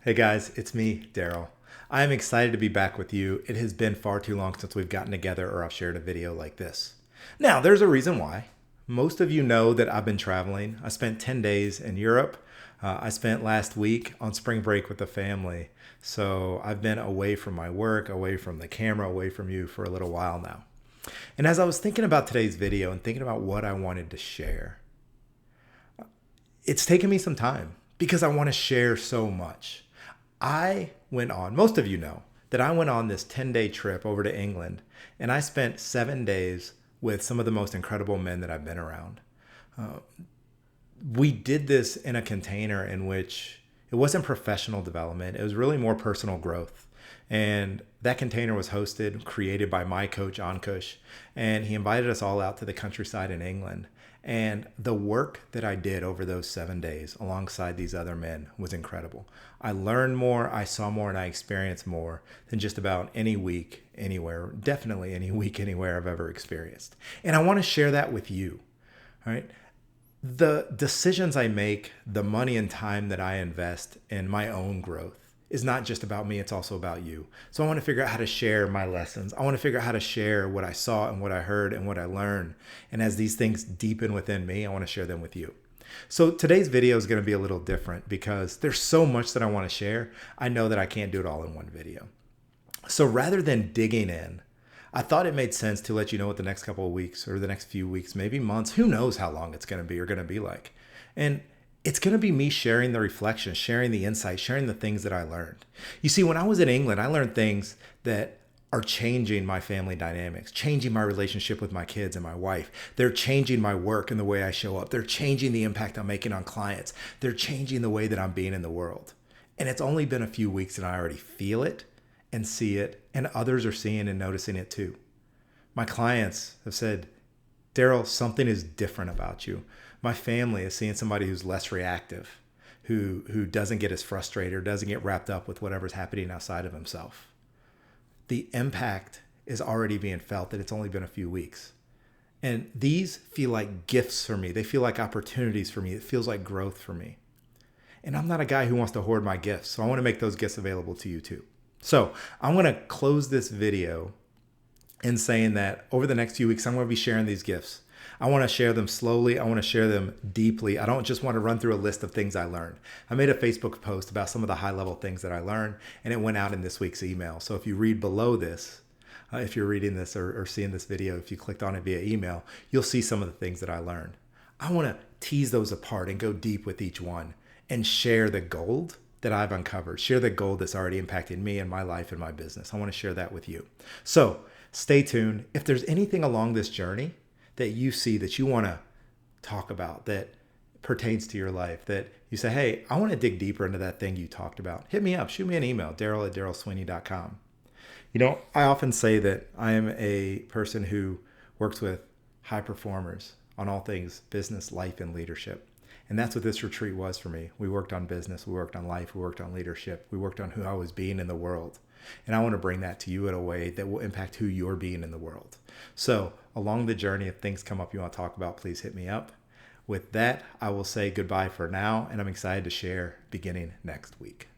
Hey guys, it's me, Daryl. I am excited to be back with you. It has been far too long since we've gotten together or I've shared a video like this. Now, there's a reason why. Most of you know that I've been traveling. I spent 10 days in Europe. I spent last week on spring break with the family. So I've been away from my work, away from the camera, away from you for a little while now. And as I was thinking about today's video and thinking about what I wanted to share, it's taken me some time because I want to share so much. Most of you know that I went on this 10-day trip over to England and I spent 7 days with some of the most incredible men that I've been around. We did this in a container in which it wasn't professional development, it was really more personal growth. And that container was created by my coach, Ankush, and he invited us all out to the countryside in England. And the work that I did over those 7 days alongside these other men was incredible. I learned more, I saw more, and I experienced more than just about any week anywhere, definitely any week anywhere I've ever experienced. And I want to share that with you. All right. The decisions I make, the money and time that I invest in my own growth is not just about me, it's also about you. So I want to figure out how to share my lessons. I want to figure out how to share what I saw and what I heard and what I learned. And as these things deepen within me, I want to share them with you. So today's video is going to be a little different because there's so much that I want to share. I know that I can't do it all in one video. So rather than digging in, I thought it made sense to let you know what the next couple of weeks or the next few weeks, maybe months, who knows how long it's going to be or going to be like. And it's going to be me sharing the reflection, sharing the insight, sharing the things that I learned. You see, when I was in England, I learned things that are changing my family dynamics, changing my relationship with my kids and my wife. They're changing my work and the way I show up. They're changing the impact I'm making on clients. They're changing the way that I'm being in the world. And it's only been a few weeks and I already feel it and see it, and others are seeing and noticing it too. My clients have said, Daryl, something is different about you. My family is seeing somebody who's less reactive, who doesn't get as frustrated or doesn't get wrapped up with whatever's happening outside of himself. The impact is already being felt that it's only been a few weeks. And these feel like gifts for me. They feel like opportunities for me. It feels like growth for me. And I'm not a guy who wants to hoard my gifts, so I want to make those gifts available to you too. So I'm going to close this video in saying that over the next few weeks, I'm going to be sharing these gifts. I want to share them slowly. I want to share them deeply. I don't just want to run through a list of things I learned. I made a Facebook post about some of the high level things that I learned, and it went out in this week's email. So if you read below this, if you're reading this or seeing this video, if you clicked on it via email, you'll see some of the things that I learned. I want to tease those apart and go deep with each one and share the gold that I've uncovered, share the gold that's already impacted me and my life and my business. I want to share that with you. So stay tuned. If there's anything along this journey that you see that you want to talk about that pertains to your life, that you say, hey, I want to dig deeper into that thing you talked about, hit me up, shoot me an email, daryl@darylsweeney.com. You know, I often say that I am a person who works with high performers on all things business, life, and leadership. And that's what this retreat was for me. We worked on business, we worked on life, we worked on leadership, we worked on who I was being in the world. And I want to bring that to you in a way that will impact who you're being in the world. So along the journey, if things come up you want to talk about, please hit me up. With that, I will say goodbye for now, and I'm excited to share beginning next week.